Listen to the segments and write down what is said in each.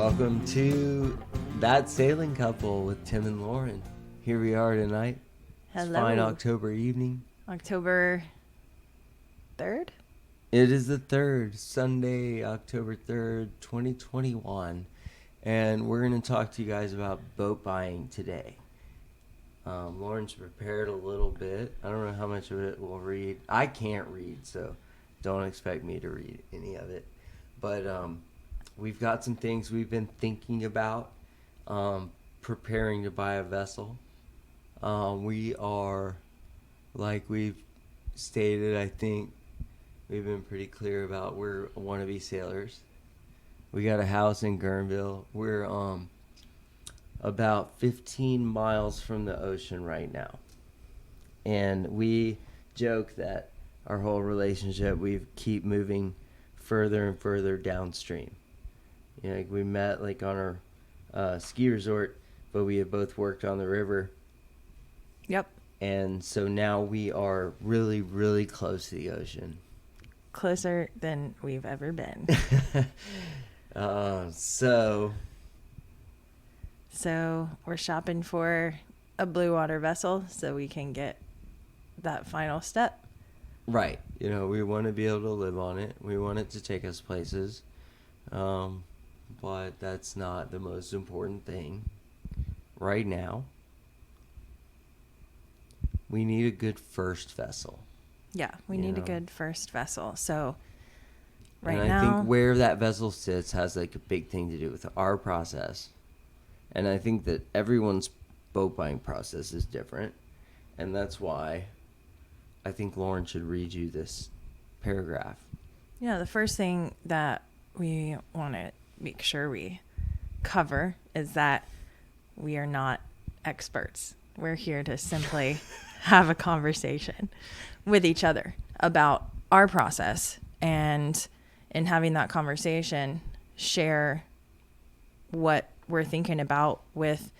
Welcome to That Sailing Couple with Tim and Lauren. Here we are tonight. Hello. It's fine October evening. October 3rd? It is the 3rd, Sunday, October 3rd, 2021. And we're going to talk to you guys about boat buying today. Lauren's prepared a little bit. I don't know how much of it we'll read. I can't read, so don't expect me to read any of it. But we've got some things we've been thinking about preparing to buy a vessel. We are, like we've stated, I think we've been pretty clear about we're wannabe sailors. We got a house in Guerneville. We're about 15 miles from the ocean right now. And we joke that our whole relationship, we keep moving further and further downstream. You know, like we met like on our ski resort, but we have both worked on the river. Yep. And so now we are really, really close to the ocean. Closer than we've ever been. So we're shopping for a blue water vessel so we can get that final step. Right. You know, we want to be able to live on it. We want it to take us places. But that's not the most important thing right now. We need a good first vessel. Yeah, we need a good first vessel. So and I think where that vessel sits has like a big thing to do with our process. And I think that everyone's boat buying process is different. And that's why I think Lauren should read you this paragraph. Yeah, the first thing that we want to make sure we cover is that we are not experts. We're here to simply have a conversation with each other about our process, and in having that conversation, share what we're thinking about with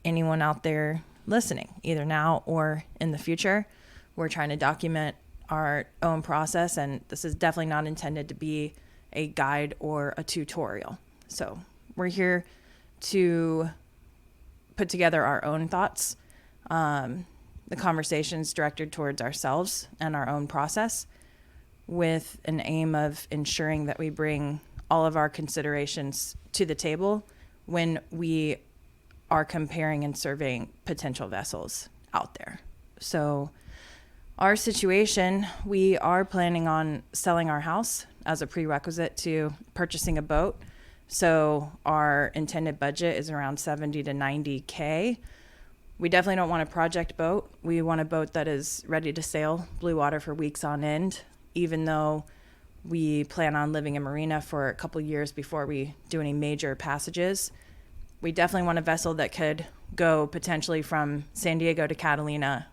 anyone out there listening, either now or in the future. We're trying to document our own process, and this is definitely not intended to be a guide or a tutorial. So we're here to put together our own thoughts, the conversations directed towards ourselves and our own process, with an aim of ensuring that we bring all of our considerations to the table when we are comparing and surveying potential vessels out there. So our situation, we are planning on selling our house as a prerequisite to purchasing a boat. So our intended budget is around 70 to 90K. We definitely don't want a project boat. We want a boat that is ready to sail blue water for weeks on end, even though we plan on living in marina for a couple years before we do any major passages. We definitely want a vessel that could go potentially from San Diego to Catalina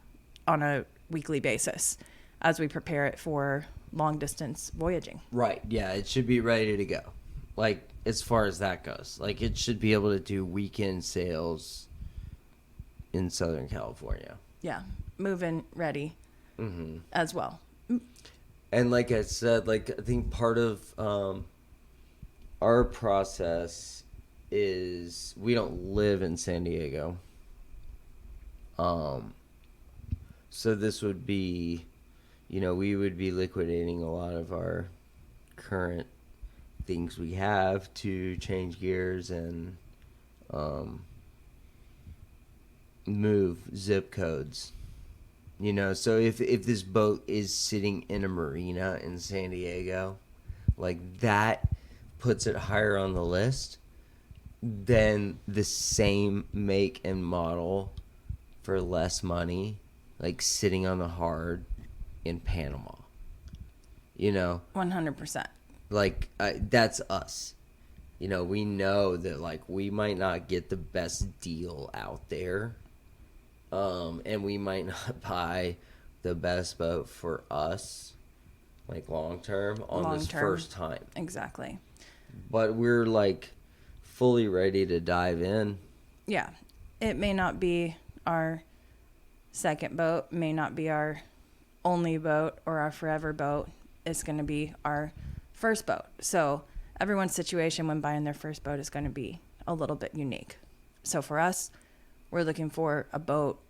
on a weekly basis as we prepare it for long distance voyaging. Right. Yeah, it should be ready to go. Like, as far as that goes, like it should be able to do weekend sails in Southern California. Yeah, move-in ready as well. And like I said, like I think part of our process is we don't live in San Diego. So this would be, you know, we would be liquidating a lot of our current things we have to change gears and move zip codes. You know, so if this boat is sitting in a marina in San Diego, like that puts it higher on the list than the same make and model for less money, like sitting on the hard in Panama. You know? 100%. Like, that's us. You know, we know that, like, we might not get the best deal out there. And we might not buy the best boat for us, like, long-term on this first time. Exactly. But we're, like, fully ready to dive in. Yeah. It may not be our second boat, may not be our only boat or our forever boat. It's going to be our first boat. So everyone's situation when buying their first boat is going to be a little bit unique. So for us, we're looking for a boat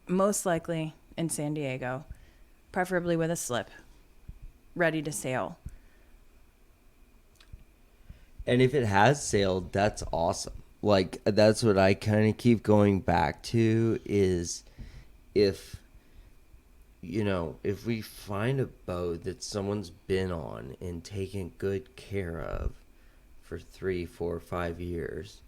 most likely in San Diego, preferably with a slip, ready to sail. And if it has sailed, that's awesome. Like, that's what I kind of keep going back to is if, if we find a boat that someone's been on and taken good care of for 3, 4, 5 years,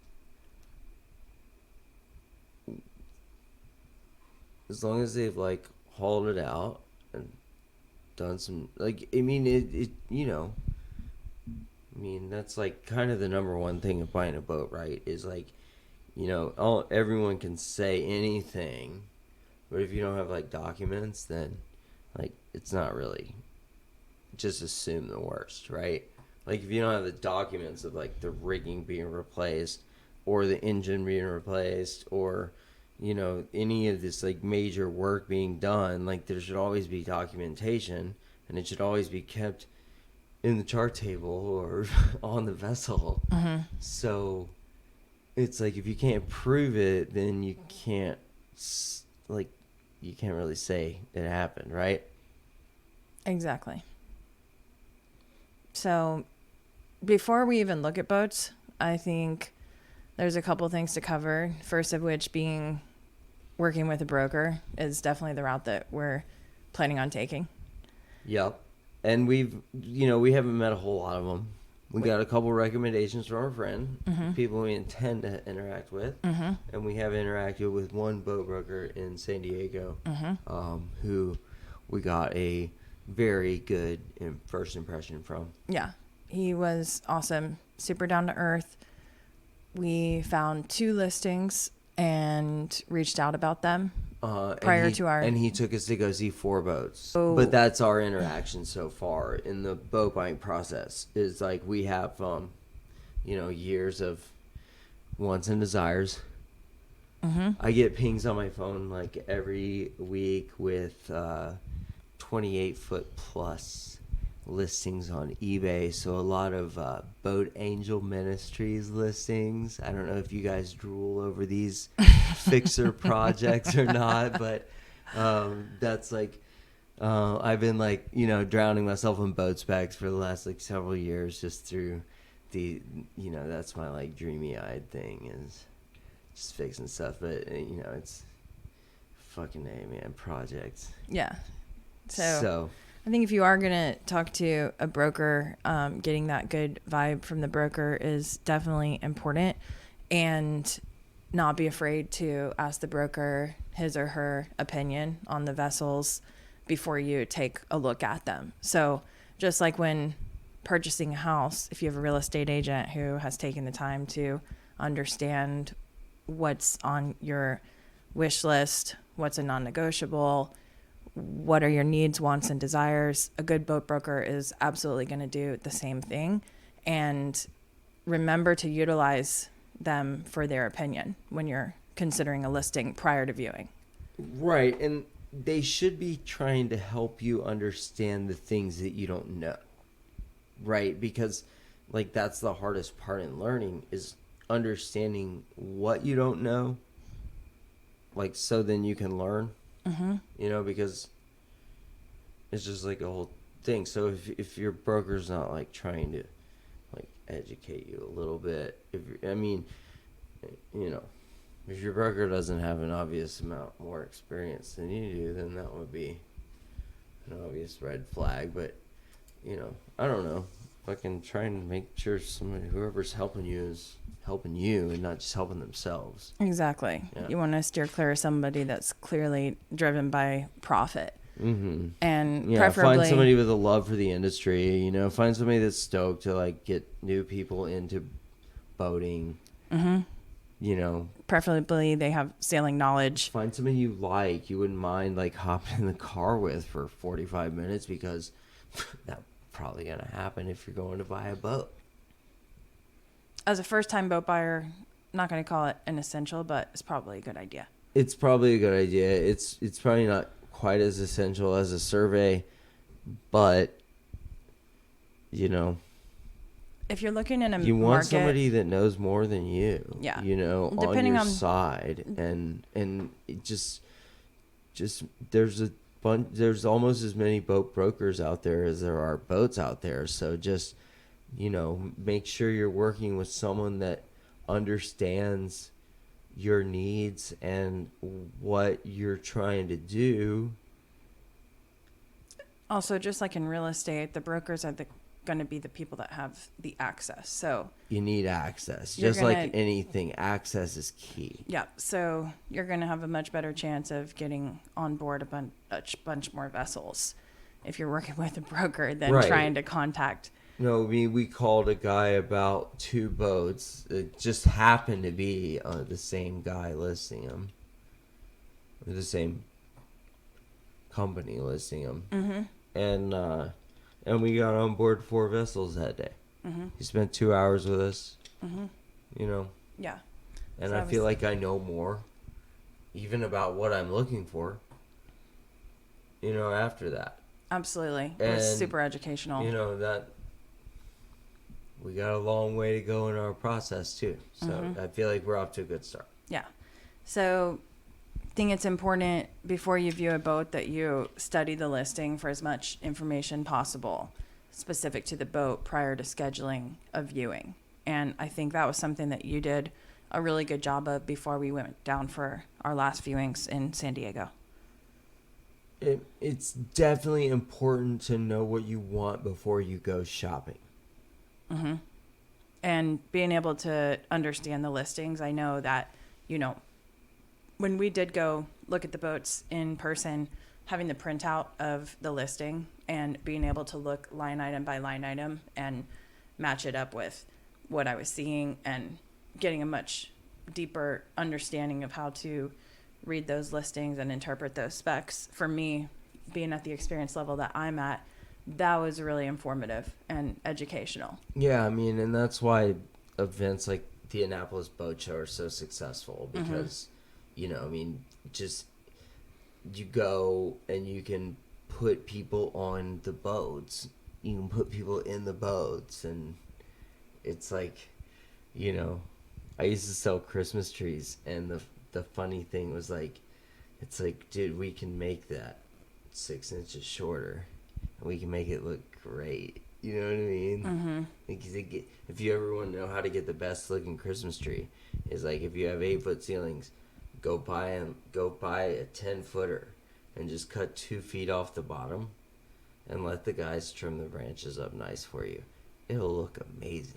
as long as they've, like, hauled it out and done some, like, I mean, that's like kind of the number one thing of buying a boat, right? Is like, everyone can say anything, but if you don't have like documents, then like it's not really, just assume the worst, right? Like if you don't have the documents of like the rigging being replaced or the engine being replaced or, any of this like major work being done, like there should always be documentation and it should always be kept in the chart table or on the vessel. Mm-hmm. So it's like if you can't prove it, then you can't really say it happened, right? Exactly. So before we even look at boats, I think there's a couple things to cover. First of which being working with a broker is definitely the route that we're planning on taking. Yep. And we haven't met a whole lot of them. We got a couple recommendations from our friend, Mm-hmm. people we intend to interact with. Mm-hmm. And we have interacted with one boat broker in San Diego, Mm-hmm. who we got a very good first impression from. Yeah. He was awesome. Super down to earth. We found 2 listings and reached out about them. And he took us to go see 4 boats. Oh. But that's our interaction so far in the boat buying process. Is like we have, years of wants and desires. Mm-hmm. I get pings on my phone like every week with 28-foot plus listings on eBay. So a lot of Boat Angel Ministries listings. I don't know if you guys drool over these fixer projects or not, but that's like I've been like drowning myself in boat specs for the last like several years just through the that's my like dreamy eyed thing is just fixing stuff, but it's fucking A, man, projects. Yeah. So I think if you are going to talk to a broker, getting that good vibe from the broker is definitely important, and not be afraid to ask the broker his or her opinion on the vessels before you take a look at them. So just like when purchasing a house, if you have a real estate agent who has taken the time to understand what's on your wish list, what's a non-negotiable, what are your needs, wants, and desires, a good boat broker is absolutely going to do the same thing. And remember to utilize them for their opinion when you're considering a listing prior to viewing. Right, and they should be trying to help you understand the things that you don't know, right? Because like that's the hardest part in learning is understanding what you don't know, like so then you can learn. Mm-hmm. Because it's just like a whole thing. So if your broker's not like trying to like educate you a little bit, if your broker doesn't have an obvious amount more experience than you do, then that would be an obvious red flag. But I don't know. Fucking trying to make sure whoever's helping you is helping you and not just helping themselves. Exactly. Yeah. You want to steer clear of somebody that's clearly driven by profit. Mm-hmm. And yeah, preferably find somebody with a love for the industry. Find somebody that's stoked to like get new people into boating. Mm-hmm. Preferably they have sailing knowledge. Find somebody you wouldn't mind like hopping in the car with for 45 minutes because that's probably gonna happen if you're going to buy a boat. As a first-time boat buyer, I'm not going to call it an essential, but it's probably a good idea. It's probably a good idea. It's probably not quite as essential as a survey, but if you're looking in a You want market, somebody that knows more than you. Yeah. You know, Depending on your on- side, and it just there's a bunch. There's almost as many boat brokers out there as there are boats out there. So just, you know, make sure you're working with someone that understands your needs and what you're trying to do. also just like in real estate, the brokers are going to be the people that have the access. So You need access. You're Just like gonna- anything, access is key. yeah, so you're going to have a much better chance of getting on board a bunch more vessels if you're working with a broker than Right. trying to contact. No, I mean, we called a guy about 2 boats. It just happened to be the same guy listing them. Or the same company listing them. Mm-hmm. And we got on board 4 vessels that day. Mm-hmm. He spent 2 hours with us, Mm-hmm. you know. Yeah. And So I I feel was- like I know more, even about what I'm looking for, you know, after that. Absolutely. It was And, super educational. You know, that we got a long way to go in our process, too. So Mhm. I feel like we're off to a good start. Yeah. So I think it's important before you view a boat that you study the listing for as much information possible specific to the boat prior to scheduling a viewing. And I think that was something that you did a really good job of before we went down for our last viewings in San Diego. It's definitely important to know what you want before you go shopping. Mm-hmm. And being able to understand the listings, I know that, you know, when we did go look at the boats in person, having the printout of the listing and being able to look line item by line item and match it up with what I was seeing and getting a much deeper understanding of how to read those listings and interpret those specs, for me, being at the experience level that I'm at, that was really informative and educational. Yeah, I mean, and that's why events like the Annapolis Boat Show are so successful because, you know, I mean, just you go and you can put people on the boats, you can put people in the boats, and it's like, you know, I used to sell Christmas trees, and the funny thing was like, it's like, dude, we can make that 6 inches shorter, and we can make it look great. You know what I mean? Mm-hmm. Like, if you ever want to know how to get the best looking Christmas tree, is like if you have 8-foot ceilings, go buy a 10-footer and just cut 2 feet off the bottom, and let the guys trim the branches up nice for you. It'll look amazing.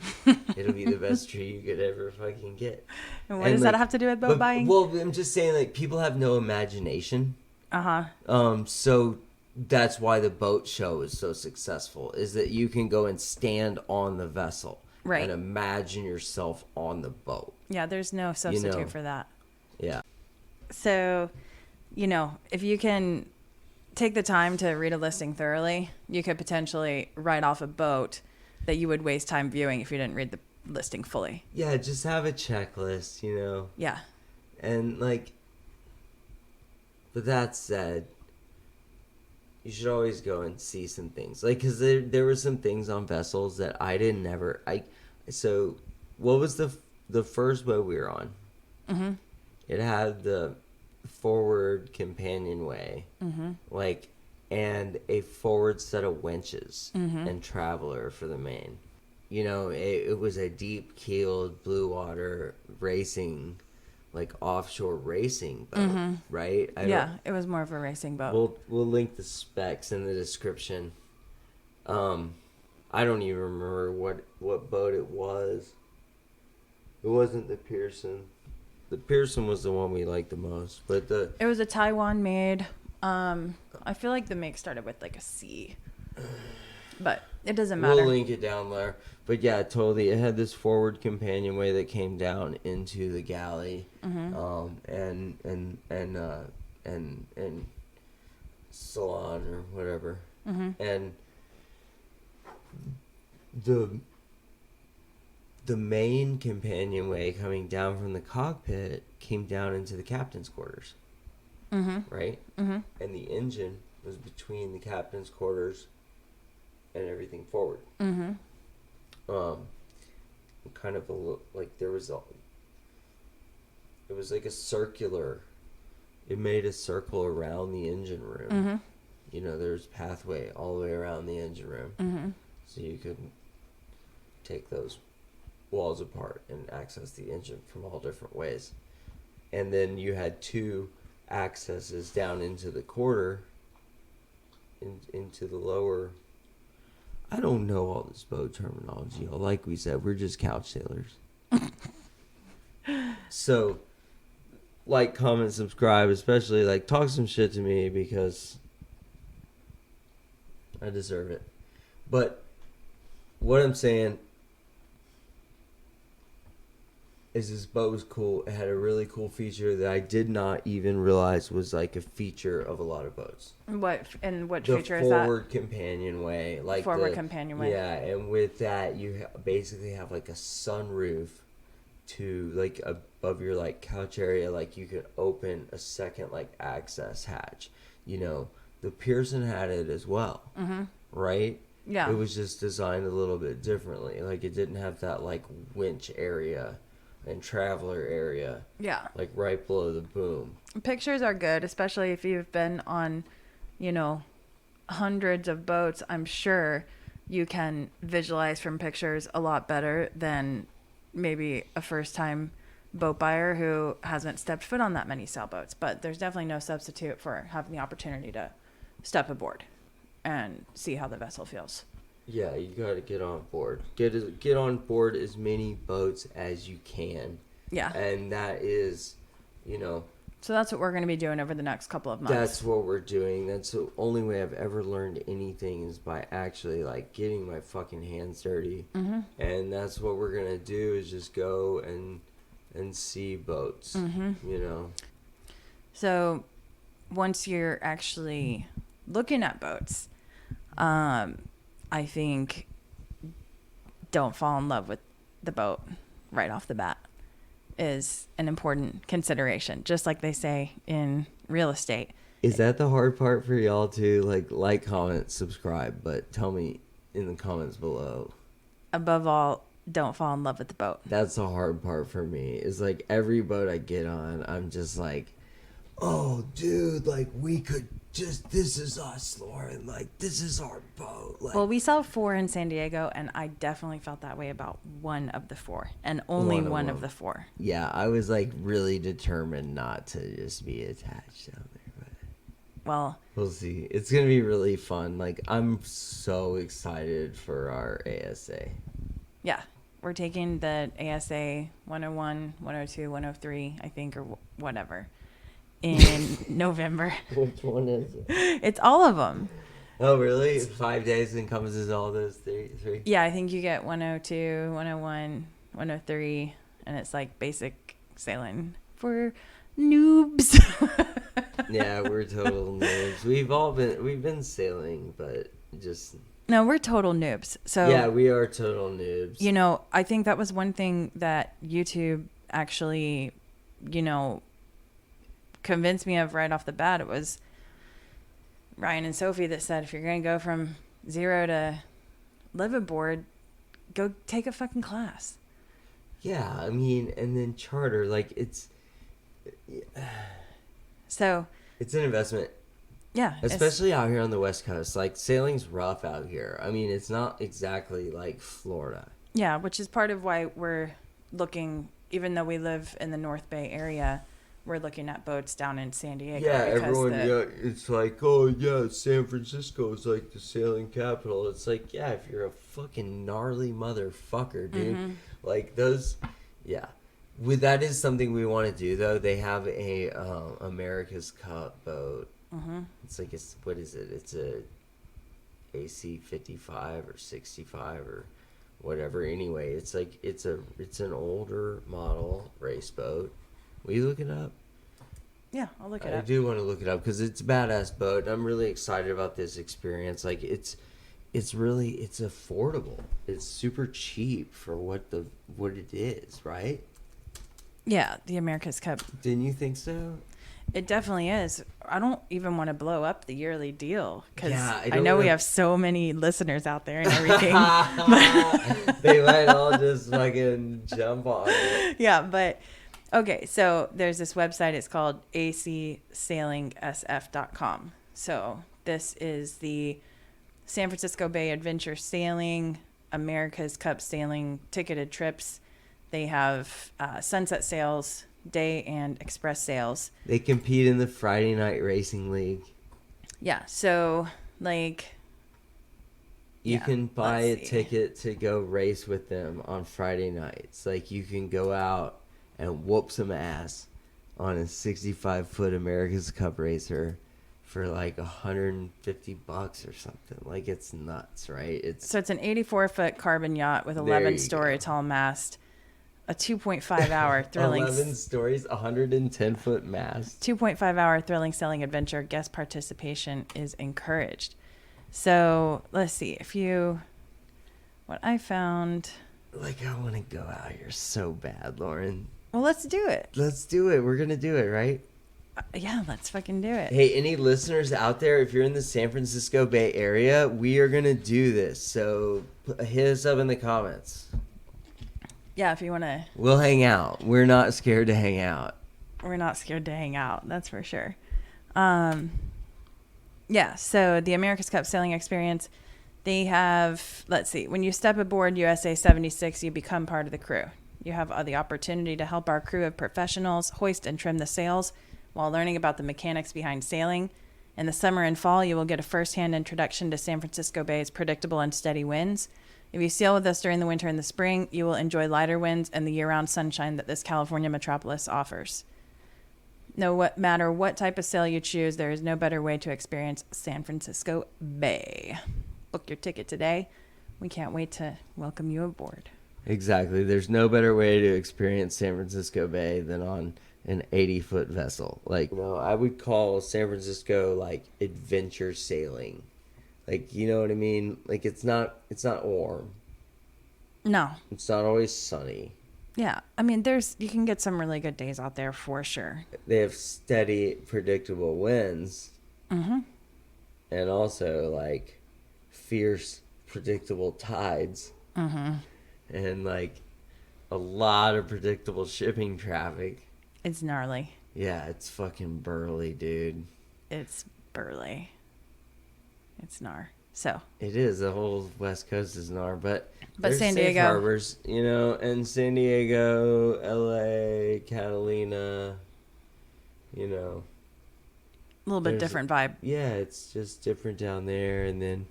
It'll be the best tree you could ever fucking get. And what And, does like, that have to do with boat buying? Well, I'm just saying, like, people have no imagination. Uh-huh. So that's why the boat show is so successful, is that you can go and stand on the vessel Right. and imagine yourself on the boat. Yeah, there's no substitute know. for that. Yeah. So, you know, if you can take the time to read a listing thoroughly, you could potentially write off a boat that you would waste time viewing if you didn't read the listing fully. Yeah, just have a checklist, you know. Yeah. And, like, but that said, you should always go and see some things. Like, because there were some things on vessels that I didn't ever... So, what was the first boat we were on? Mm-hmm. It had the forward companionway, like, and a forward set of winches and traveler for the main. You know, it was a deep keeled blue water racing, like offshore racing boat, right? Yeah, it was more of a racing boat. We'll link the specs in the description. I don't even remember what boat it was. It wasn't the Pearson. The Pearson was the one we liked the most, but It was a Taiwan made. I feel like the make started with like a C, but it doesn't matter. we'll link it down there. But yeah, totally. It had this forward companionway that came down into the galley, and salon or whatever, and the main companionway coming down from the cockpit came down into the captain's quarters, right? And the engine was between the captain's quarters and everything forward. kind of like there was it was like a circular. It made a circle around the engine room. Mm-hmm. You know, there's pathway all the way around the engine room, Mm-hmm. so you could take those walls apart and access the engine from all different ways. And then you had two accesses down into the quarter, into the lower. I don't know all this boat terminology. Like we said, we're just couch sailors. So, like, comment, subscribe, especially like talk some shit to me because I deserve it. But what I'm saying is this boat was cool. It had a really cool feature that I did not even realize was like a feature of a lot of boats. What which The feature is that? forward companionway, like Forward companionway. Yeah, and with that you basically have like a sunroof to like above your like couch area. Like you could open a second like access hatch. You know, the Pearson had it as well, right? Yeah. It was just designed a little bit differently. Like it didn't have that like winch area and traveler area. Yeah. Like right below the boom. Pictures are good, especially if you've been on, you know, hundreds of boats. I'm sure you can visualize from pictures a lot better than maybe a first-time boat buyer who hasn't stepped foot on that many sailboats. But there's definitely no substitute for having the opportunity to step aboard and see how the vessel feels. Yeah, you got to get on board. Get on board as many boats as you can. Yeah. And that is, you know, So that's what we're going to be doing over the next couple of months. that's what we're doing. That's the only way I've ever learned anything is by actually like getting my fucking hands dirty. Mm-hmm. And that's what we're going to do is just go and see boats, you know. So once you're actually looking at boats, I think don't fall in love with the boat right off the bat is an important consideration, just like they say in real estate. Is that the hard part for y'all to like, comment, subscribe, but tell me in the comments below. Above all, don't fall in love with the boat. That's the hard part for me. Is like every boat I get on, I'm just like, oh, dude, like we could just, this is us, Lauren. Like this is our boat. Like, Well, we saw 4 in San Diego, and I definitely felt that way about one of the 4, and only one of the 4. yeah, I was like really determined not to just be attached down there. But Well, we'll see. It's gonna be really fun. Like I'm so excited for our ASA. yeah, we're taking the ASA 101, 102, 103, I think, or whatever, in November. Which one is it? It's all of them. Oh, really? 5 days encompasses all those three? Yeah, I think you get 102, 101, 103, and it's like basic sailing for noobs. Yeah, we're total noobs. We've been sailing, but just No, we're total noobs. So yeah, we are total noobs. you know, I think that was one thing that YouTube actually, you know, convinced me of right off the bat. It was Ryan and Sophie that said, if you're going to go from 0 to live aboard, go take a fucking class. Yeah, I mean, and then charter, like it's So, an investment, yeah. especially out here on the West Coast. Like sailing's rough out here. I mean, it's not exactly like Florida. Yeah, which is part of why we're looking, even though we live in the North Bay area, we're looking at boats down in San Diego. Yeah, because everyone, it's like, oh yeah, San Francisco is like the sailing capital. It's like, yeah, if you're a fucking gnarly motherfucker, dude, like those, yeah. That is something we want to do though. They have a America's Cup boat. It's like what is it? It's a AC 55 or 65 or whatever. Anyway, it's like it's an older model race boat. Will you look it up? Yeah, I'll look it I up. do want to look it up because it's a badass boat. I'm really excited about this experience. Like it's affordable. It's super cheap for what it is, right? Yeah, the America's Cup. Didn't you think so? It definitely is. I don't even want to blow up the yearly deal because Yeah, I know we have so many listeners out there and everything. They might all just fucking jump on it. Yeah, but okay, so there's this website. It's called acsailingsf.com. So this is the San Francisco Bay Adventure Sailing, America's Cup Sailing ticketed trips. They have sunset sails, day and express sails. They compete in the Friday Night Racing League. Yeah, so like You Yeah, can buy a let's see. ticket to go race with them on Friday nights. Like, you can go out and whoop some ass on a 65-foot America's Cup racer for like $150 or something. Like, it's nuts, right? So it's an 84-foot carbon yacht with There 11 you story go. tall mast, a 2.5 hour thrilling 11 stories, 110-foot mast. 2.5 hour thrilling sailing adventure. Guest participation is encouraged. So let's see what I found. Like, I want to go out here so bad, Lauren. Well, let's do it. Let's do it. We're going to do it, right? Yeah, let's fucking do it. Hey, any listeners out there, if you're in the San Francisco Bay Area, we are going to do this. So hit us up in the comments. Yeah, if you want to, We'll hang out. We're not scared to hang out. we're not scared to hang out. That's for sure. Yeah, so the America's Cup Sailing Experience, they have, let's see, when you step aboard USA 76, you become part of the crew. You have the opportunity to help our crew of professionals hoist and trim the sails while learning about the mechanics behind sailing. In the summer and fall, you will get a first-hand introduction to San Francisco Bay's predictable and steady winds. If you sail with us during the winter and the spring, you will enjoy lighter winds and the year-round sunshine that this California metropolis offers. No matter what type of sail you choose, there is no better way to experience San Francisco Bay. Book your ticket today. We can't wait to welcome you aboard. Exactly. There's no better way to experience San Francisco Bay than on an 80-foot vessel. Like, I would call San Francisco like adventure sailing. Like, you know what I mean? Like, it's not warm. No. It's not always sunny. Yeah. I mean, you can get some really good days out there for sure. They have steady, predictable winds. Mm-hmm. And also, like, fierce, predictable tides. Mm-hmm. And, like, a lot of predictable shipping traffic. It's gnarly. Yeah, it's fucking burly, dude. It's burly. It's gnar. So. It is. The whole West Coast is gnar, but there's San safe Diego harbors, and San Diego, LA, Catalina, a little bit there's- different vibe. yeah, it's just different down there. And then,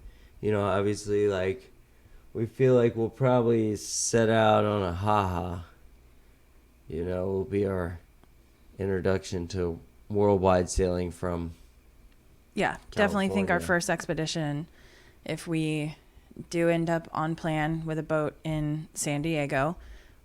obviously, like, we feel like we'll probably set out on a haha. Will be our introduction to worldwide sailing from. Yeah, definitely think our California. first expedition, if we do end up on plan with a boat in San Diego,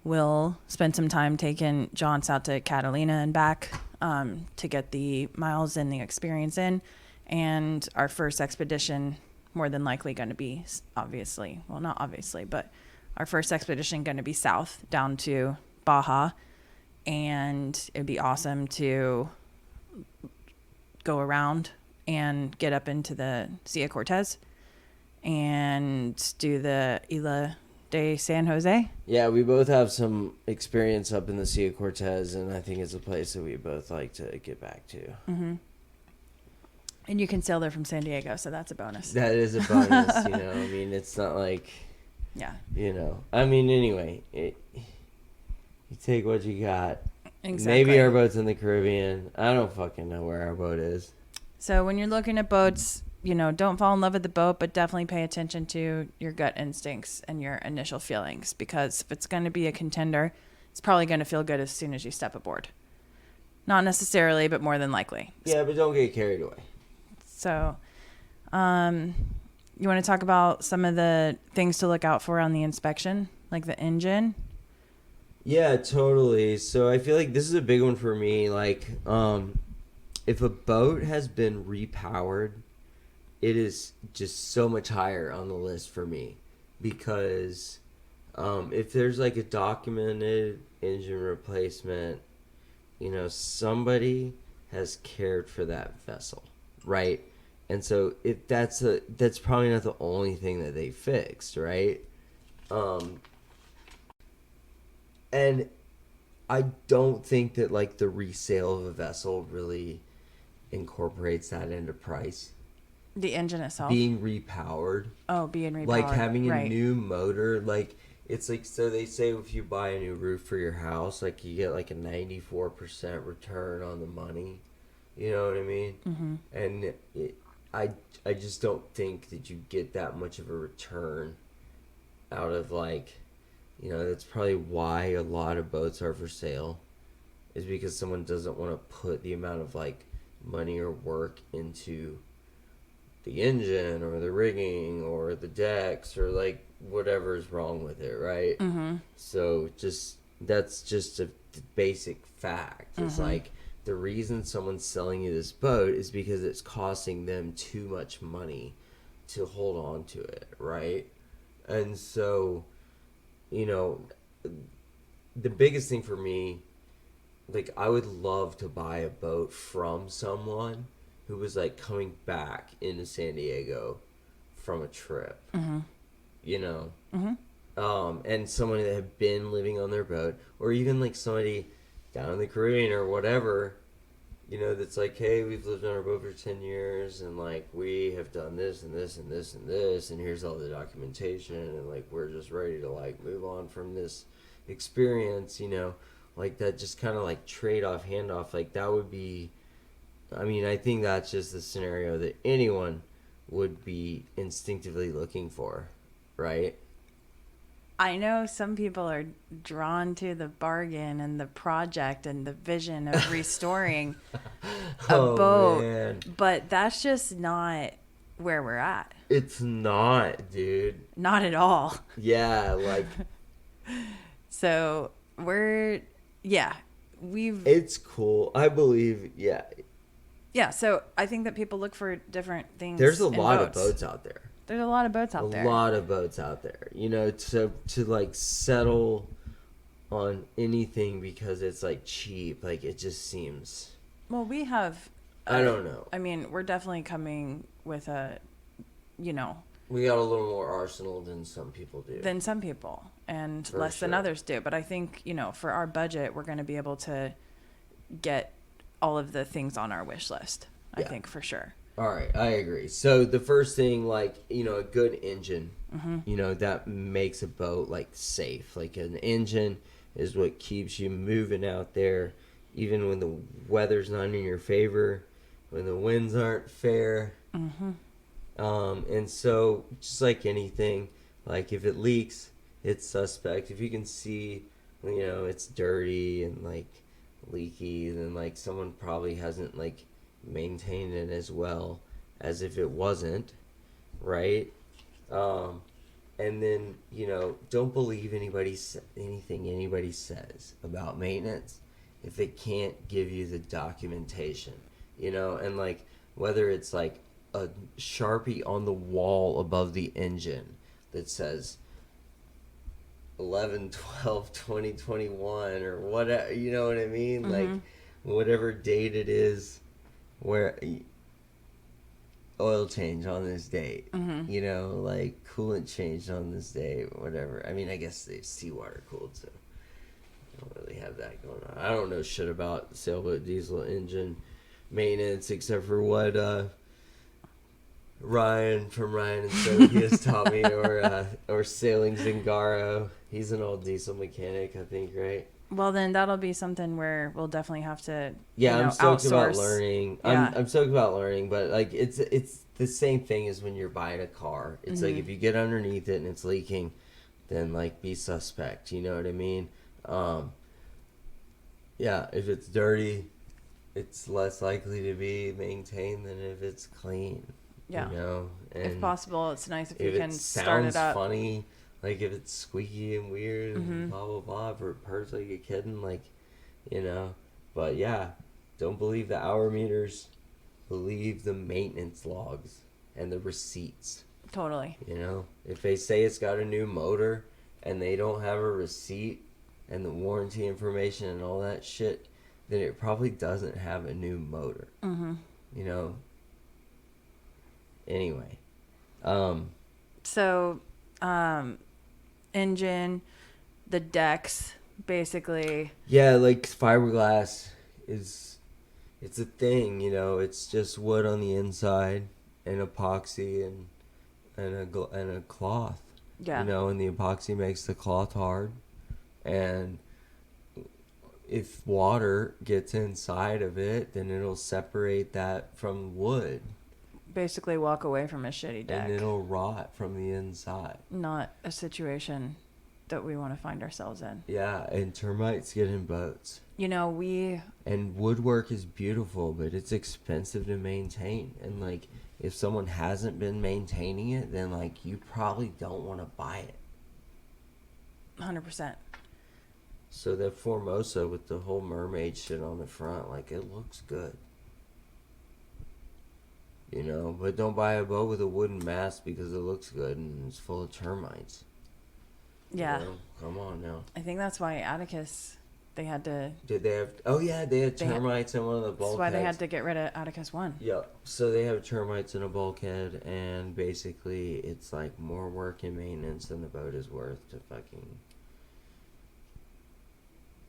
we'll spend some time taking John out to Catalina and back to get the miles and the experience in. And our first expedition, more than likely going to be, not obviously, but our first expedition going to be south down to Baja. And it'd be awesome to go around and get up into the Sea of Cortez and do the Isla de San Jose. Yeah, we both have some experience up in the Sea of Cortez, and I think it's a place that we both like to get back to. Mm-hmm. And you can sail there from San Diego, so that's a bonus. That is a bonus, I mean, it's not like, Yeah, I mean, anyway, you take what you got. exactly. Maybe our boat's in the Caribbean. I don't fucking know where our boat is. So when you're looking at boats, don't fall in love with the boat, but definitely pay attention to your gut instincts and your initial feelings, because if it's going to be a contender, it's probably going to feel good as soon as you step aboard. Not necessarily, but more than likely. Yeah, but don't get carried away. So, you want to talk about some of the things to look out for on the inspection, like the engine? Yeah, totally. So I feel like this is a big one for me. Like, if a boat has been repowered, it is just so much higher on the list for me, because if there's like a documented engine replacement, somebody has cared for that vessel, right? And so if that's probably not the only thing that they fixed, right? And I don't think that like the resale of a vessel really incorporates that into price. The engine itself. Being repowered, Being repowered. like having a right. new motor, like it's like, so they say if you buy a new roof for your house, like you get like a 94% return on the money. You know what I mean? Mm-hmm. And I just don't think that you get that much of a return out of like, you know, that's probably why a lot of boats are for sale, is because someone doesn't want to put the amount of like money or work into the engine or the rigging or the decks or like whatever's wrong with it, right? Mm-hmm. So that's just a basic fact. It's Mm-hmm. like the reason someone's selling you this boat is because it's costing them too much money to hold on to it, right? And so, you know, the biggest thing for me, like I would love to buy a boat from someone who was like coming back into San Diego from a trip, Mm-hmm. you know, Mm-hmm. and someone that had been living on their boat, or even like somebody down in the Caribbean or whatever, you know, that's like, hey, we've lived on our boat for 10 years and like we have done this and this and this and this, and here's all the documentation, and like we're just ready to like move on from this experience, you know, like that, just kind of like trade off, handoff, like that would be, I mean, I think that's just the scenario that anyone would be instinctively looking for, right? I know some people are drawn to the bargain and the project and the vision of restoring a boat, Man. but that's just not where we're at. It's not, dude. Not at all. Yeah, like So we've it's cool. I believe, yeah. So I think that people look for different things. there's a in lot of boats. boats out there. There's a lot of boats out there. A lot of boats out there. You know, to like settle on anything because it's like cheap, like it just seems, Well, we have. I don't know. I mean, we're definitely coming with a, you know, We got a little more arsenal than some people do. than some people and For less than sure. others do. But I think, you know, for our budget, we're going to be able to get all of the things on our wish list. I Yeah. think for sure. All right, I agree. So the first thing, like, you know, a good engine, you know, that makes a boat like safe. Like an engine is what keeps you moving out there, even when the weather's not in your favor, when the winds aren't fair. And so just like anything, like if it leaks, it's suspect. If you can see, you know, it's dirty and like leaky, then like someone probably hasn't like maintained it as well as if it wasn't, right? And then, you know, don't believe anything anybody says about maintenance if they can't give you the documentation, you know, and like whether it's like a Sharpie on the wall above the engine that says 11/12/2021 or whatever, you know what I mean? Like whatever date it is, where oil change on this date, you know, like coolant changed on this day, whatever. I mean, I guess they seawater cooled, so I don't really have that going on. I don't know shit about sailboat diesel engine maintenance except for what Ryan from Ryan and Sophie has taught me, or Sailing Zingaro. He's an old diesel mechanic, I think, right? Well, then that'll be something where we'll definitely have to, Yeah, you know, I'm stoked about outsource. learning. Yeah. I'm stoked about learning, but like it's the same thing as when you're buying a car. It's like if you get underneath it and it's leaking, then like be suspect. You know what I mean? Yeah, if it's dirty, it's less likely to be maintained than if it's clean. Yeah. You know, and If possible, it's nice if you if can it start sounds it up. funny, like if it's squeaky and weird and blah blah blah, if it purrs like a kitten, like, you know. But yeah, don't believe the hour meters, believe the maintenance logs and the receipts. Totally. You know, if they say it's got a new motor and they don't have a receipt and the warranty information and all that shit, then it probably doesn't have a new motor. Mm-hmm. You know. Anyway, So, engine, the decks, basically. yeah, like fiberglass is, it's a thing. You know, it's just wood on the inside and epoxy and a cloth. Yeah. You know, and the epoxy makes the cloth hard, and if water gets inside of it, then it'll separate that from wood, Basically, walk away from a shitty deck. and it'll rot from the inside. Not a situation that we want to find ourselves in. Yeah, and termites get in boats. You know, And woodwork is beautiful, but it's expensive to maintain. And like, if someone hasn't been maintaining it, then like you probably don't want to buy it. 100%. So that Formosa with the whole mermaid shit on the front, like it looks good. You know, but don't buy a boat with a wooden mast because it looks good and it's full of termites. Yeah. You know? Come on now. I think that's why Atticus, they had to. Did they have? Oh yeah, they had They had- termites in one of the That's bulkheads. why they had to get rid of Atticus 1. Yep. So they have termites in a bulkhead, and basically it's like more work and maintenance than the boat is worth to fucking.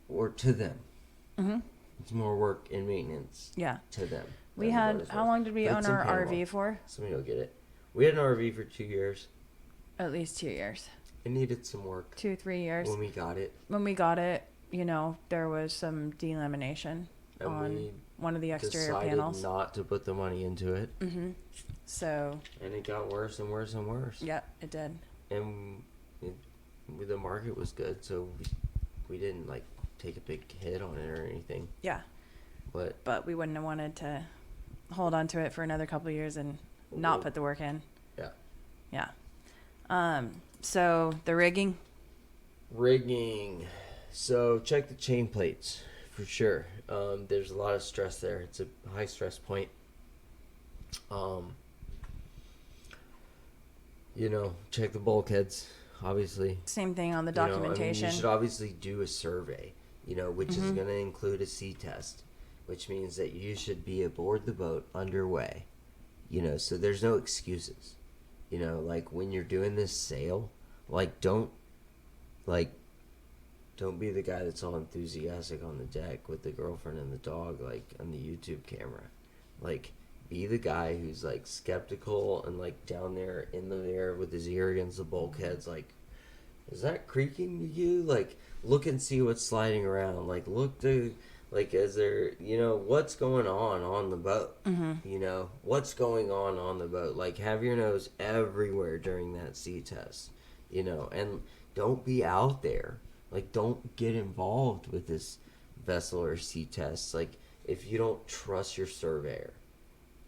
Or to them. Mm-hmm. It's more work and maintenance Yeah. to them. We than the boat had, is how worth. long did we But own it's in our Panama. RV for? Somebody will get it. We had an RV for 2 years. At least 2 years. It needed some work 2-3 years. when we got it. When we got it, you know, there was some delamination And on we one of the exterior decided panels. not to put the money into it. Mm-hmm. So, And it got worse and worse and worse. yep, it did. And the market was good, so we didn't like take a big hit on it or anything. Yeah. But We wouldn't have wanted to hold on to it for another couple of years and not put the work in. yeah. Yeah. So the rigging. Rigging. So check the chain plates for sure. There's a lot of stress there. It's a high stress point. You know, check the bulkheads, obviously. Same thing on the You know, I mean, documentation. you should obviously do a survey, you know, which is Mhm. going to include a sea test, which means that you should be aboard the boat underway, you know, so there's no excuses. You know, like when you're doing this sail, like don't be the guy that's all enthusiastic on the deck with the girlfriend and the dog, like on the YouTube camera. Like, be the guy who's like skeptical and like down there in the air with his ear against the bulkheads, like, is that creaking to you? Like, look and see what's sliding around. Like, look to, like, is there, you know, what's going on the boat? Mm-hmm. You know, what's going on the boat? Like, have your nose everywhere during that sea test, you know, and don't be out there. Like, don't get involved with this vessel or sea test. Like, if you don't trust your surveyor,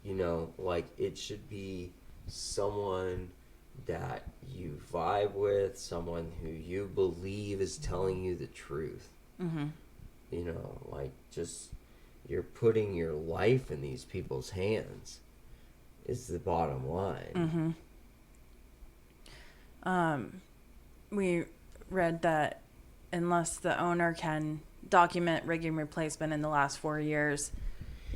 you know, like, it should be someone that you vibe with, someone who you believe is telling you the truth. Mm-hmm. You know, like, just, you're putting your life in these people's hands is the bottom line. Mm-hmm. We read that unless the owner can document rigging replacement in the last 4 years,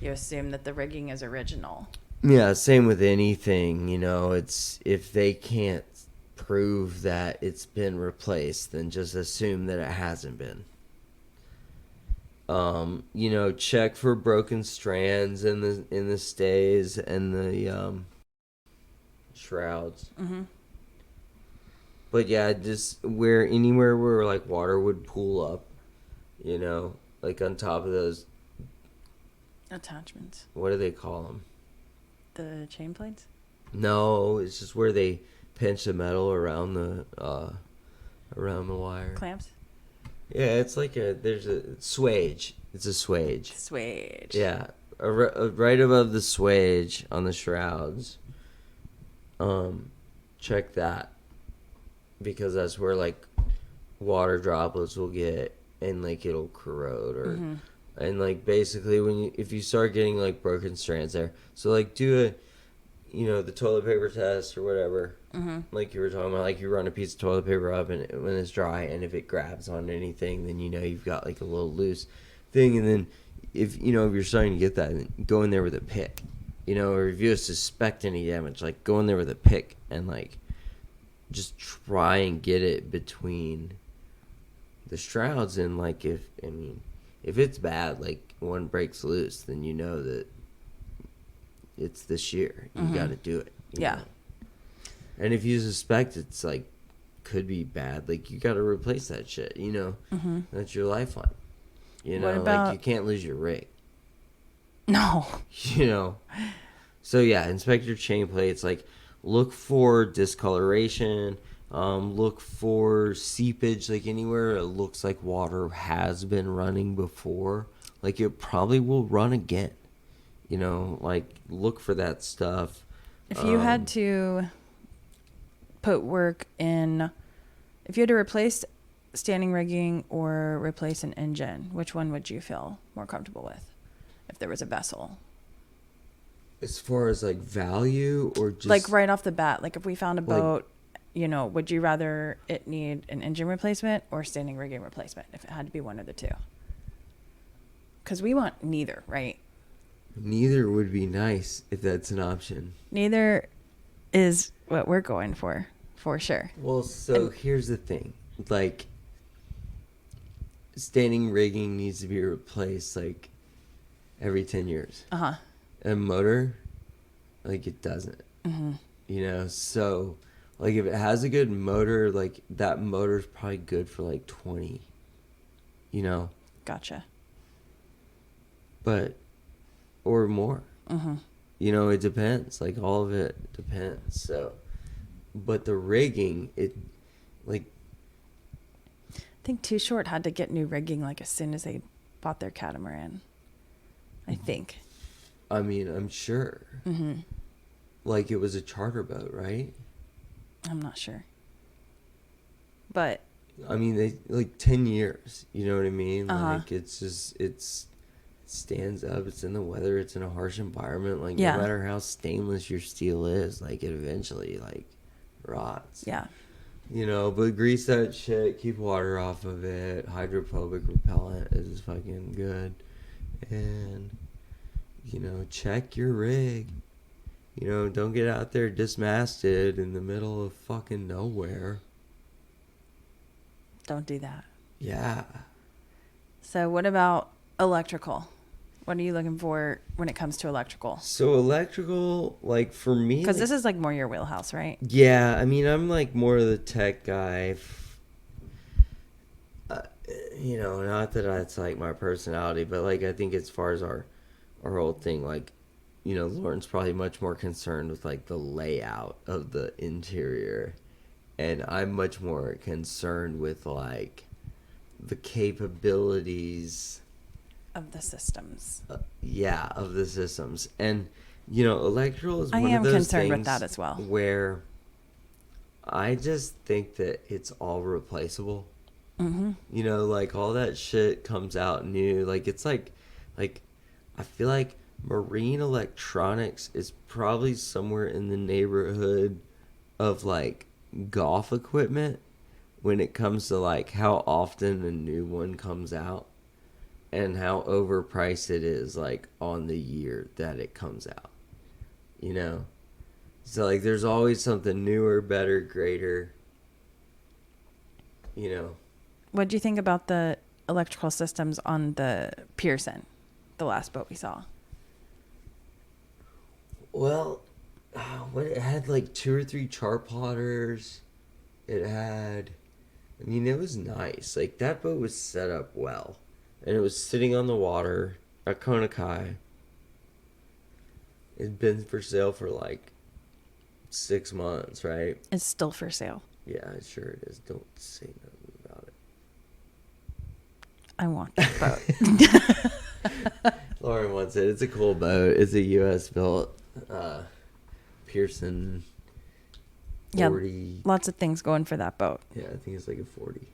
you assume that the rigging is original. Yeah, same with anything, you know, it's, if they can't prove that it's been replaced, then just assume that it hasn't been. You know, check for broken strands in the stays and the shrouds. Mm-hmm. But yeah, just anywhere where like water would pool up, you know, like on top of those, Attachments. what do they call them? The chain plates? No, it's just where they pinch the metal around the wire. Clamps? Yeah, it's like there's a swage. It's a swage. Swage. Yeah, right above the swage on the shrouds. Check that, because that's where like water droplets will get and like it'll corrode or Mm-hmm. and like basically if you start getting like broken strands there, so like do the toilet paper test or whatever. Mm-hmm. Like you were talking about, like you run a piece of toilet paper up and when it's dry, and if it grabs on anything, then you know you've got like a little loose thing, and then if you know if you're starting to get that, then go in there with a pick, you know, or if you suspect any damage, like go in there with a pick and like just try and get it between the shrouds. And like if it's bad, like one breaks loose, then you know that it's this year. You got to do it. you Yeah. know? And if you suspect it's like could be bad, like you got to replace that shit. You know, that's your lifeline. You know, What about- like you can't lose your rig. No. You know, so yeah, inspect your chain plates. Like, look for discoloration. Look for seepage. Like anywhere it looks like water has been running before, like it probably will run again. You know, like look for that stuff. If you had to put work in, if you had to replace standing rigging or replace an engine, which one would you feel more comfortable with if there was a vessel? As far as like value or just Like right off the bat, like if we found a Like- boat, you know, would you rather it need an engine replacement or standing rigging replacement if it had to be one of the two? Because we want neither, right? neither would be nice if that's an option. Neither is what we're going for sure. Well, so here's the thing. Like, standing rigging needs to be replaced like every 10 years. Uh-huh. A motor, like, it doesn't. You know, so like if it has a good motor, like that motor's probably good for like 20. You know, Gotcha. but or more. You know, it depends. Like all of it depends. So, but the rigging, it like I think Too Short had to get new rigging like as soon as they bought their catamaran. I think. I mean, I'm sure. Like it was a charter boat, right? I'm not sure. But I mean, they like 10 years. You know what I mean? Uh-huh. Like it stands up. It's in the weather. It's in a harsh environment. Like Yeah. no matter how stainless your steel is, like it eventually like rots. yeah. You know, but grease that shit. Keep water off of it. Hydrophobic repellent is fucking good. And you know, check your rig. You know, don't get out there dismasted in the middle of fucking nowhere. Don't do that. Yeah. So what about electrical? What are you looking for when it comes to electrical? So electrical, like for me, Because like, this is like more your wheelhouse, right? yeah, I mean, I'm like more of the tech guy. You know, not that that's like my personality, but like I think as far as our whole thing, like, you know, Lauren's probably much more concerned with like the layout of the interior, and I'm much more concerned with like the capabilities. Of the systems. Yeah, of the systems. And you know, electrical is I one am of those concerned with things that as well. where I just think that it's all replaceable. You know, like all that shit comes out new. Like it's like I feel like marine electronics is probably somewhere in the neighborhood of like golf equipment when it comes to like how often a new one comes out and how overpriced it is like on the year that it comes out. You know? So like there's always something newer, better, greater. You know. What do you think about the electrical systems on the Pearson, the last boat we saw? Well, what it had like 2 or 3 chart plotters. It had, I mean, it was nice. Like that boat was set up well, and it was sitting on the water at Kona Kai. It'd been for sale for like 6 months, right? It's still for sale. Yeah, sure it is. Don't say nothing about it. I want that boat. Lauren wants it. It's a cool boat. It's a U.S. built Pearson 40. Yeah, lots of things going for that boat. Yeah, I think it's like a 40.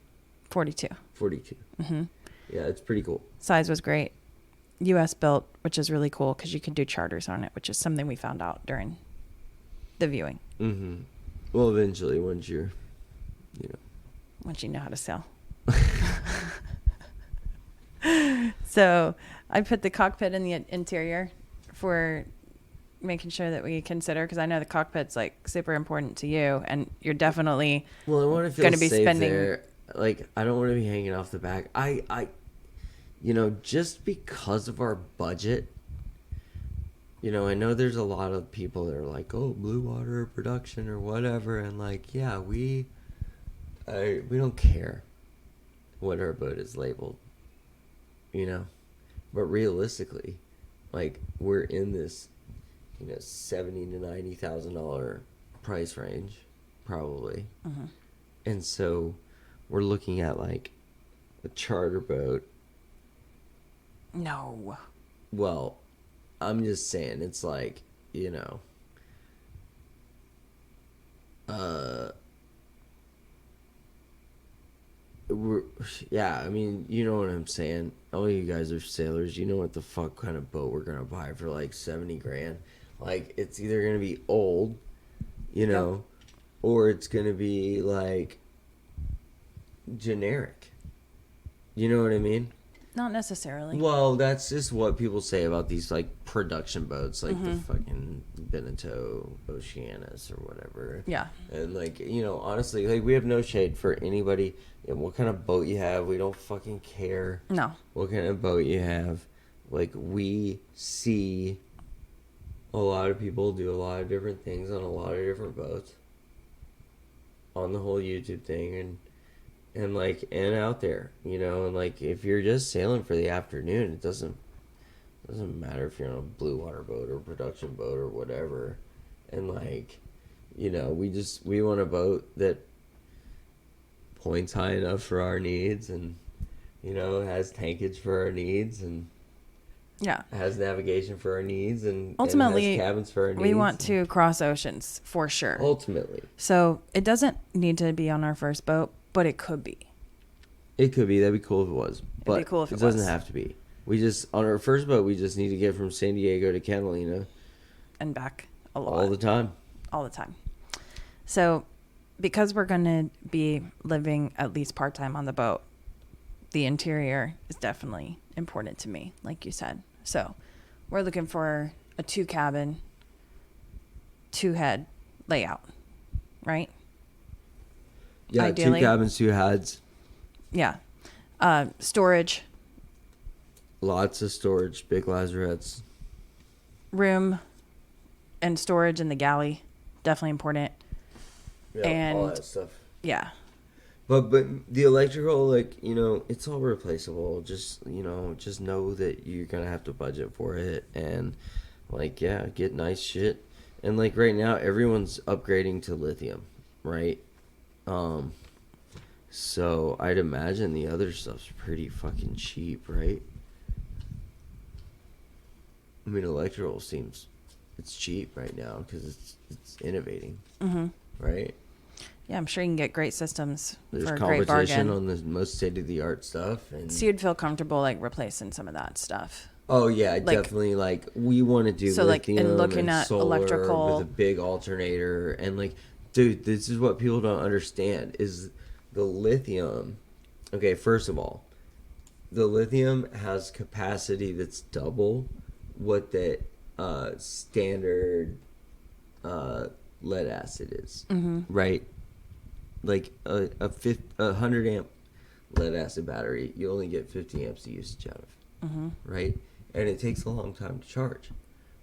42. 42. Yeah, it's pretty cool. Size was great. U.S. built, which is really cool because you can do charters on it, which is something we found out during the viewing. Well, eventually, once you're, you know. Once you know how to sail. So I put the cockpit in the interior for making sure that we consider, because I know the cockpit's like super important to you, and you're definitely Well, I want to feel going to be safe spending. there. Like, I don't want to be hanging off the back. Just because of our budget, I know there's a lot of people that are like, oh, Blue Water production or whatever, and like, yeah, we don't care what our boat is labeled, but realistically, like, we're in this, $70,000 to $90,000 price range, probably, and so we're looking at like a charter boat. No. Well, I'm just saying, it's like, I mean, you know what I'm saying. All you guys are sailors. You know what the fuck kind of boat we're gonna buy for like 70 grand. Like, it's either gonna be old, Yep. or it's gonna be like generic. You know what I mean? Not necessarily. Well, that's just what people say about these like production boats, like the fucking Beneteau Oceanus or whatever. Yeah. And like, honestly, like, we have no shade for anybody. What kind of boat you have, we don't fucking care. No. What kind of boat you have. Like, we see a lot of people do a lot of different things on a lot of different boats on the whole YouTube thing, and out there, and like, if you're just sailing for the afternoon, it doesn't matter if you're on a blue water boat or production boat or whatever. And like, we want a boat that points high enough for our needs, and has tankage for our needs, and Yeah. has navigation for our needs, and Ultimately, has cabins for our needs. we want to cross oceans for sure. Ultimately, So it doesn't need to be on our first boat, but it could be. it could be. That'd be cool if it was, but be cool if it doesn't was. have to be. We just, on our first boat, we just need to get from San Diego to Catalina And back a lot. all the time. All the time. So because we're going to be living at least part-time on the boat, the interior is definitely important to me, like you said. So we're looking for a 2-cabin, 2-head layout, right? Yeah, Ideally. 2 cabins, 2 heads, Yeah. Storage, lots of storage, big lazarettes. room, and storage in the galley, definitely important. Yeah, all And- that stuff. Yeah. But the electrical, like, it's all replaceable. Just just know that you're gonna have to budget for it, and like, yeah, get nice shit. And like, right now, everyone's upgrading to lithium, right? So I'd imagine the other stuff's pretty fucking cheap, right? I mean, electrical seems it's cheap right now because it's innovating, right? Yeah, I'm sure you can get great systems There's for a great competition bargain. on the most state of the art stuff, and So you'd feel comfortable like replacing some of that stuff. oh yeah, like- definitely. Like, we want to do So, like, in lithium looking and at solar electrical- with a big alternator, and like, dude, this is what people don't understand is the lithium. Okay, first of all, the lithium has capacity that's double what the standard lead acid is, right? Like a 100 amp lead acid battery, you only get 50 amps of usage out of, right? And it takes a long time to charge.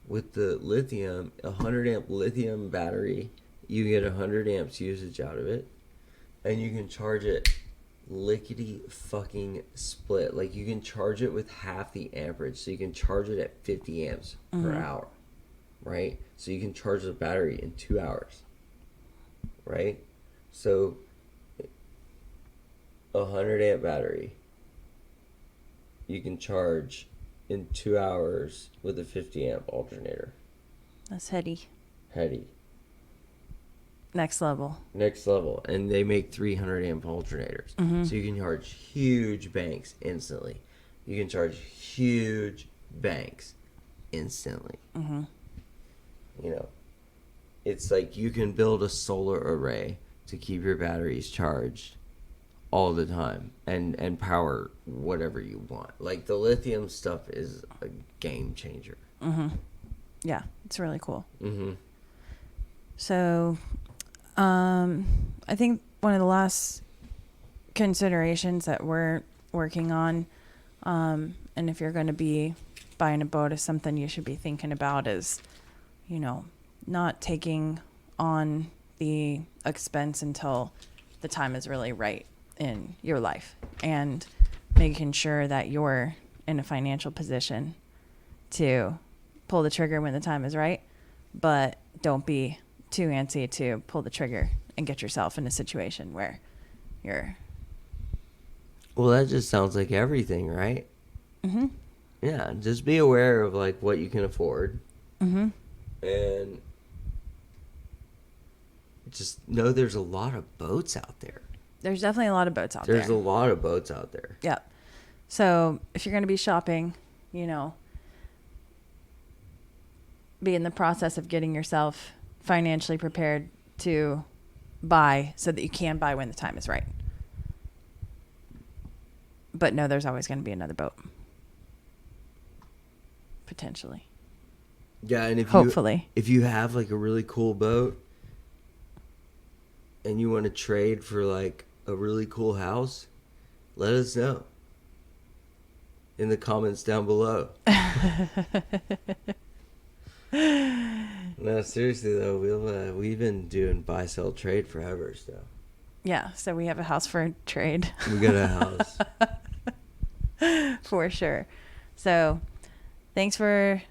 With the lithium, a 100 amp lithium battery, you get 100 amps usage out of it, and you can charge it lickety fucking split. Like, you can charge it with half the amperage, so you can charge it at 50 amps per hour, right? So you can charge the battery in 2 hours, right? So 100 amp battery you can charge in 2 hours with a 50 amp alternator. That's heady. Heady. Next level. Next level. And they make 300 amp alternators. So you can charge huge banks instantly. You can charge huge banks instantly. It's like you can build a solar array to keep your batteries charged all the time and power whatever you want. Like the lithium stuff is a game changer. Yeah, it's really cool. Mm-hmm. So, I think one of the last considerations that we're working on, and if you're going to be buying a boat, is something you should be thinking about is, you know, not taking on the expense until the time is really right in your life, and making sure that you're in a financial position to pull the trigger when the time is right, but don't be too antsy to pull the trigger and get yourself in a situation where you're... Well, that just sounds like everything, right? Mm-hmm. Yeah, just be aware of like what you can afford. Mm-hmm. And just know there's a lot of boats out there. There's definitely a lot of boats out there. There's a lot of boats out there. Yep. So if you're going to be shopping, you know, be in the process of getting yourself financially prepared to buy so that you can buy when the time is right. But no, there's always going to be another boat. Potentially. Yeah, and Hopefully. if you have like a really cool boat and you want to trade for like a really cool house, let us know in the comments down below. No, seriously though, we've been doing buy sell trade forever, so Yeah, so we have a house for trade. we got a house. For sure. So thanks for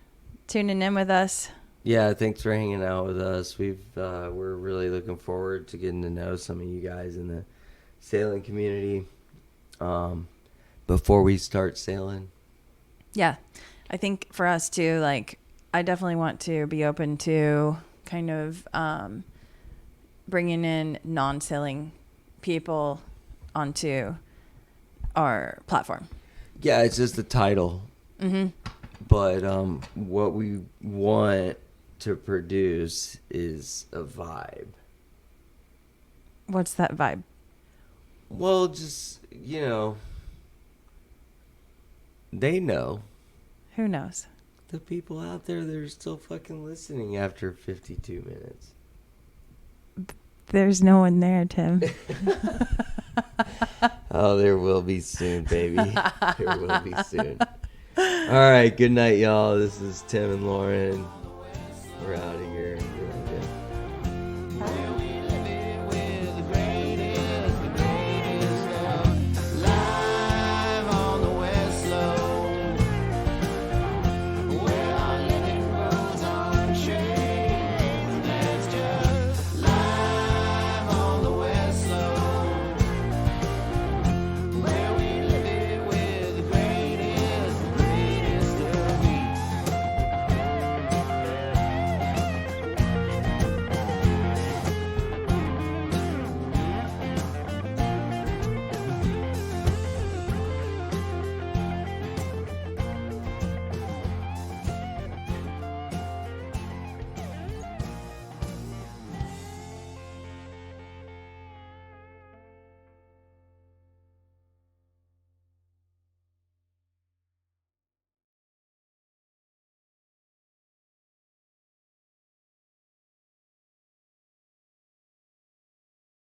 tuning in with us. Yeah, thanks for hanging out with us. We're really looking forward to getting to know some of you guys in the sailing community before we start sailing. Yeah, I think for us too, like, I definitely want to be open to kind of bringing in non-sailing people onto our platform. Yeah, it's just the title. Mm-hmm. But what we want to produce is a vibe. What's that vibe? Well, just, you know, they know. Who knows? The people out there that are still fucking listening after 52 minutes. There's no one there, Tim. Oh, there will be soon, baby. There will be soon. All right, good night, y'all. This is Tim and Lauren. We're out of here.